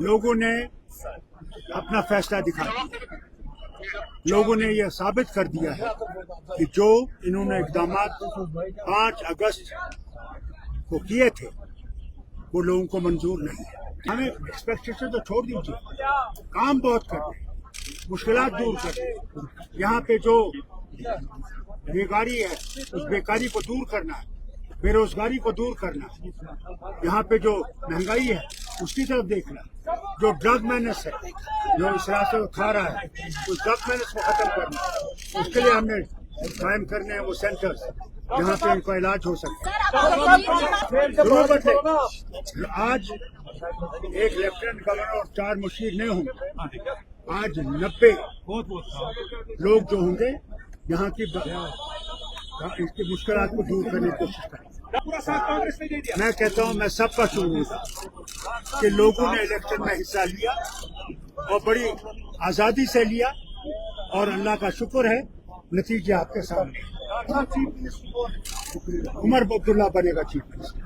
लोगों ने अपना फैसला दिखा दिया। लोगों ने यह साबित कर दिया है कि जो इन्होंने इक़दाम 5 अगस्त को किए थे वो लोगों को मंजूर नहीं है। हमें एक्सपेक्टेशन तो छोड़ दीजिए, काम बहुत करते हैं, मुश्किलात दूर करते हैं। यहाँ पे जो बेकारी है उस बेकारी को दूर करना है, बेरोजगारी को दूर करना है, यहाँ पे जो महंगाई है उसकी तरफ देखना है, जो ड्रग मैनेस है जो इस रास्ते को खा रहा है उस ड्रग मैनेस को खत्म करना है। उसके लिए हमने कायम करने हैं वो सेंटर्स जहाँ पे इनका इलाज हो सके। आज एक लेफ्टिनेंट गवर्नर और 4 मुशीर नहीं होंगे, आज 90 लोग जो होंगे यहाँ की इसकी मुश्किलात को दूर करने की कोशिश करेंगे। मैं कहता हूँ मैं सबका शुक्र हूँ कि लोगों ने इलेक्शन में हिस्सा लिया और बड़ी आज़ादी से लिया और अल्लाह का शुक्र है नतीजे आपके सामने। उमर अब्दुल्ला बनेगा चीफ मिनिस्टर।